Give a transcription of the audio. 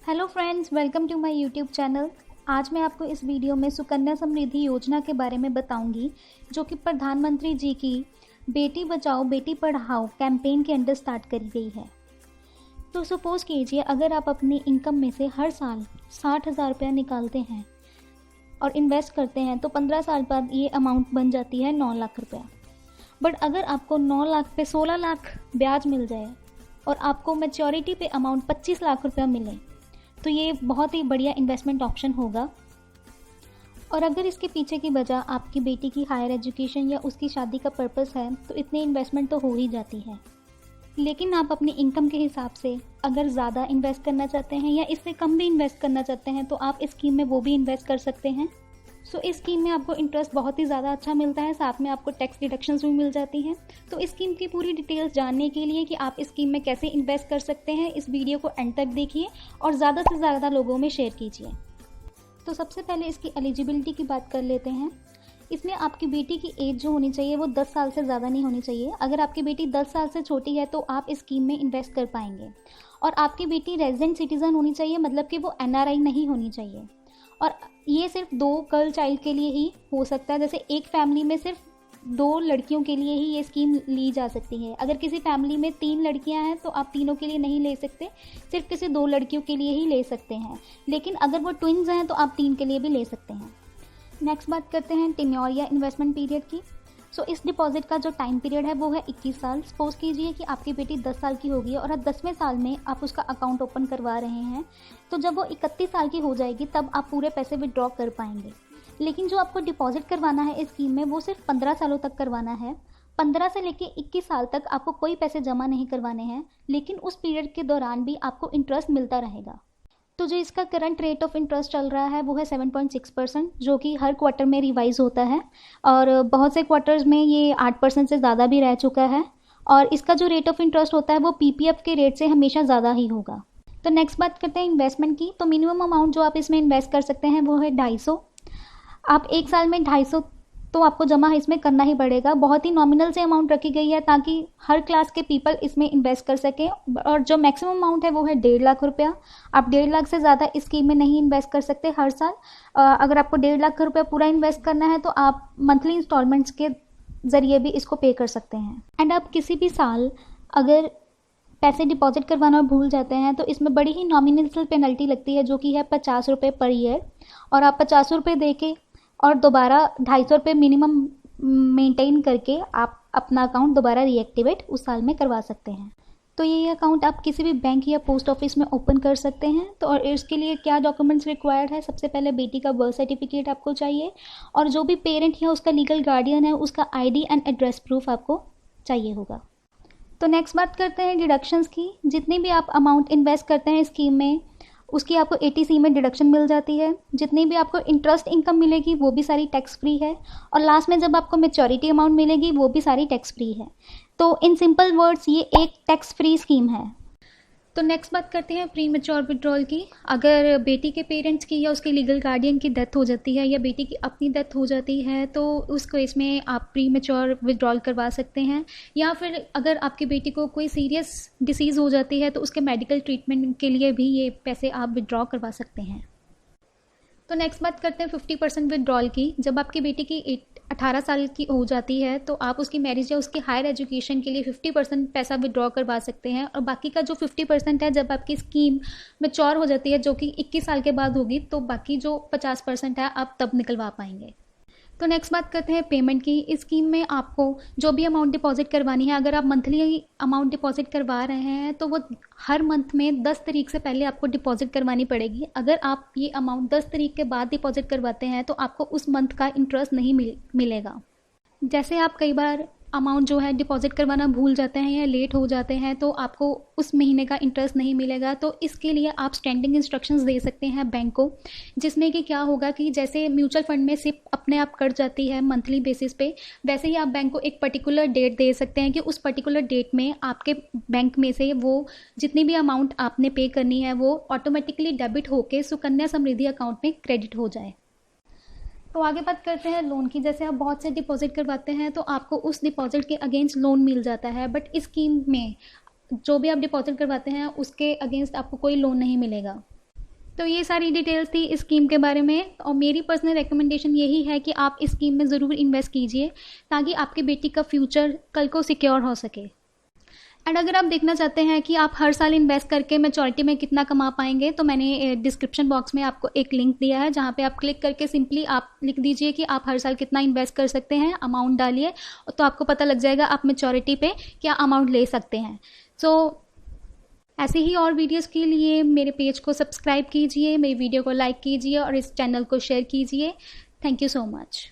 Hello friends, welcome to my YouTube channel. आज मैं आपको इस वीडियो में सुकन्या समृद्धि योजना के बारे में बताऊंगी, जो कि प्रधानमंत्री जी की बेटी बचाओ बेटी पढ़ाओ कैंपेन के अंडर स्टार्ट करी गई है। तो सपोज़ कीजिए, अगर आप अपनी इनकम में से हर साल 60,000 रुपया निकालते हैं और इन्वेस्ट करते हैं तो 15 साल बाद ये अमाउंट बन जाती है 9 लाख रुपया। बट अगर आपको 9 लाख पे 16 लाख ब्याज मिल जाए और आपको मैच्योरिटी पे अमाउंट 25 लाख रुपया मिले, तो ये बहुत ही बढ़िया इन्वेस्टमेंट ऑप्शन होगा। और अगर इसके पीछे की वजह आपकी बेटी की हायर एजुकेशन या उसकी शादी का पर्पस है, तो इतनी इन्वेस्टमेंट तो हो ही जाती है। लेकिन आप अपनी इनकम के हिसाब से अगर ज़्यादा इन्वेस्ट करना चाहते हैं या इससे कम भी इन्वेस्ट करना चाहते हैं, तो आप इस स्कीम में वो भी इन्वेस्ट कर सकते हैं। सो इस स्कीम में आपको इंटरेस्ट बहुत ही ज़्यादा अच्छा मिलता है, साथ में आपको टैक्स डिडक्शंस भी मिल जाती हैं। तो इस स्कीम की पूरी डिटेल्स जानने के लिए कि आप इस स्कीम में कैसे इन्वेस्ट कर सकते हैं, इस वीडियो को एंड तक देखिए और ज़्यादा से ज़्यादा लोगों में शेयर कीजिए। तो सबसे पहले इसकी एलिजिबिलिटी की बात कर लेते हैं। इसमें आपकी बेटी की एज जो होनी चाहिए वो 10 साल से ज़्यादा नहीं होनी चाहिए। अगर आपकी बेटी 10 साल से छोटी है तो आप इस स्कीम में इन्वेस्ट कर पाएंगे। और आपकी बेटी रेजिडेंट सिटीज़न होनी चाहिए, मतलब कि वो NRI नहीं होनी चाहिए। और ये सिर्फ 2 गर्ल चाइल्ड के लिए ही हो सकता है। जैसे एक फैमिली में सिर्फ 2 लड़कियों के लिए ही ये स्कीम ली जा सकती है। अगर किसी फैमिली में 3 लड़कियां हैं तो आप तीनों के लिए नहीं ले सकते, सिर्फ किसी 2 लड़कियों के लिए ही ले सकते हैं। लेकिन अगर वो ट्विन्स हैं तो आप 3 के लिए भी ले सकते हैं। नेक्स्ट बात करते हैं टेन्योर या इन्वेस्टमेंट पीरियड की। सो इस डिपॉजिट का जो टाइम पीरियड है वो है 21 साल। सपोज कीजिए कि आपकी बेटी 10 साल की होगी और 10वें साल में आप उसका अकाउंट ओपन करवा रहे हैं, तो जब वो 31 साल की हो जाएगी तब आप पूरे पैसे विड्रॉ कर पाएंगे। लेकिन जो आपको डिपॉजिट करवाना है इस स्कीम में वो सिर्फ 15 सालों तक करवाना है। 15 से लेकर 21 साल तक आपको कोई पैसे जमा नहीं करवाने हैं, लेकिन उस पीरियड के दौरान भी आपको इंटरेस्ट मिलता रहेगा। तो जो इसका करंट रेट ऑफ इंटरेस्ट चल रहा है वो है 7.6%, जो कि हर क्वार्टर में रिवाइज होता है। और बहुत से क्वार्टर्स में ये 8% से ज़्यादा भी रह चुका है। और इसका जो रेट ऑफ इंटरेस्ट होता है वो PPF के रेट से हमेशा ज़्यादा ही होगा। तो नेक्स्ट बात करते हैं इन्वेस्टमेंट की। तो मिनिमम अमाउंट जो आप इसमें इन्वेस्ट कर सकते हैं वो है 250। आप एक साल में 250 तो आपको जमा इसमें करना ही पड़ेगा। बहुत ही नॉमिनल से अमाउंट रखी गई है ताकि हर क्लास के पीपल इसमें इन्वेस्ट कर सकें। और जो मैक्सिमम अमाउंट है वो है 1.5 लाख रुपया। आप 1.5 लाख से ज़्यादा इस स्कीम में नहीं इन्वेस्ट कर सकते हर साल। अगर आपको 1.5 लाख रुपया पूरा इन्वेस्ट करना है तो आप मंथली इंस्टॉलमेंट्स के ज़रिए भी इसको पे कर सकते हैं। एंड आप किसी भी साल अगर पैसे डिपॉजिट करवाना भूल जाते हैं तो इसमें बड़ी ही नॉमिनल पेनल्टी लगती है, जो कि है 50 रुपये पर ईयर। और आप 50 रुपये दे के और दोबारा 250 रुपये मिनिमम मेंटेन करके आप अपना अकाउंट दोबारा रीएक्टिवेट उस साल में करवा सकते हैं। तो ये अकाउंट आप किसी भी बैंक या पोस्ट ऑफिस में ओपन कर सकते हैं। तो और इसके लिए क्या डॉक्यूमेंट्स रिक्वायर्ड है? सबसे पहले बेटी का बर्थ सर्टिफिकेट आपको चाहिए, और जो भी पेरेंट या उसका लीगल गार्डियन है उसका ID एंड एड्रेस प्रूफ आपको चाहिए होगा। तो नेक्स्ट बात करते हैं डिडक्शंस की। जितनी भी आप अमाउंट इन्वेस्ट करते हैं स्कीम में उसकी आपको 80C में डिडक्शन मिल जाती है। जितनी भी आपको इंटरेस्ट इनकम मिलेगी वो भी सारी टैक्स फ्री है। और लास्ट में जब आपको मैच्योरिटी अमाउंट मिलेगी वो भी सारी टैक्स फ्री है। तो इन सिंपल वर्ड्स ये एक टैक्स फ्री स्कीम है। तो नेक्स्ट बात करते हैं प्री मैच्योर विड्रॉल की। अगर बेटी के पेरेंट्स की या उसके लीगल गार्डियन की डेथ हो जाती है या बेटी की अपनी डेथ हो जाती है तो उस केस में आप प्री मैच्योर विड्रॉल करवा सकते हैं। या फिर अगर आपकी बेटी को कोई सीरियस डिसीज़ हो जाती है तो उसके मेडिकल ट्रीटमेंट के लिए भी ये पैसे आप विड्रॉ करवा सकते हैं। तो नेक्स्ट बात करते हैं 50% विड्रॉल की। जब आपकी बेटी की 18 साल की हो जाती है तो आप उसकी मैरिज या उसकी हायर एजुकेशन के लिए 50% पैसा विड्रॉ करवा सकते हैं। और बाकी का जो 50% है जब आपकी स्कीम मैच्योर हो जाती है, जो कि 21 साल के बाद होगी, तो बाकी जो 50% है आप तब निकलवा पाएंगे। तो नेक्स्ट बात करते हैं पेमेंट की। इस स्कीम में आपको जो भी अमाउंट डिपॉजिट करवानी है, अगर आप मंथली अमाउंट डिपॉजिट करवा रहे हैं तो वो हर मंथ में 10 तारीख से पहले आपको डिपॉजिट करवानी पड़ेगी। अगर आप ये अमाउंट 10 तारीख के बाद डिपॉजिट करवाते हैं तो आपको उस मंथ का इंटरेस्ट नहीं मिलेगा। जैसे आप कई बार अमाउंट जो है डिपॉजिट करवाना भूल जाते हैं या लेट हो जाते हैं तो आपको उस महीने का इंटरेस्ट नहीं मिलेगा। तो इसके लिए आप स्टैंडिंग इंस्ट्रक्शंस दे सकते हैं बैंक को, जिसमें कि क्या होगा कि जैसे म्यूचुअल फंड में सिप अपने आप कट जाती है मंथली बेसिस पे, वैसे ही आप बैंक को एक पर्टिकुलर डेट दे सकते हैं कि उस पर्टिकुलर डेट में आपके बैंक में से वो जितनी भी अमाउंट आपने पे करनी है वो ऑटोमेटिकली डेबिट होकर सुकन्या समृद्धि अकाउंट में क्रेडिट हो जाए। तो आगे बात करते हैं लोन की। जैसे आप बहुत से डिपॉजिट करवाते हैं तो आपको उस डिपॉजिट के अगेंस्ट लोन मिल जाता है, बट इस स्कीम में जो भी आप डिपॉजिट करवाते हैं उसके अगेंस्ट आपको कोई लोन नहीं मिलेगा। तो ये सारी डिटेल्स थी इस स्कीम के बारे में, और मेरी पर्सनल रिकमेंडेशन यही है कि आप इस स्कीम में ज़रूर इन्वेस्ट कीजिए ताकि आपकी बेटी का फ्यूचर कल को सिक्योर हो सके। एंड अगर आप देखना चाहते हैं कि आप हर साल इन्वेस्ट करके मैच्योरिटी में कितना कमा पाएंगे, तो मैंने डिस्क्रिप्शन बॉक्स में आपको एक लिंक दिया है जहाँ पे आप क्लिक करके सिंपली आप लिख दीजिए कि आप हर साल कितना इन्वेस्ट कर सकते हैं, अमाउंट डालिए, तो आपको पता लग जाएगा आप मैच्योरिटी पे क्या अमाउंट ले सकते हैं। सो ऐसे ही और वीडियोस के लिए मेरे पेज को सब्सक्राइब कीजिए, मेरी वीडियो को लाइक कीजिए और इस चैनल को शेयर कीजिए। Thank you so much.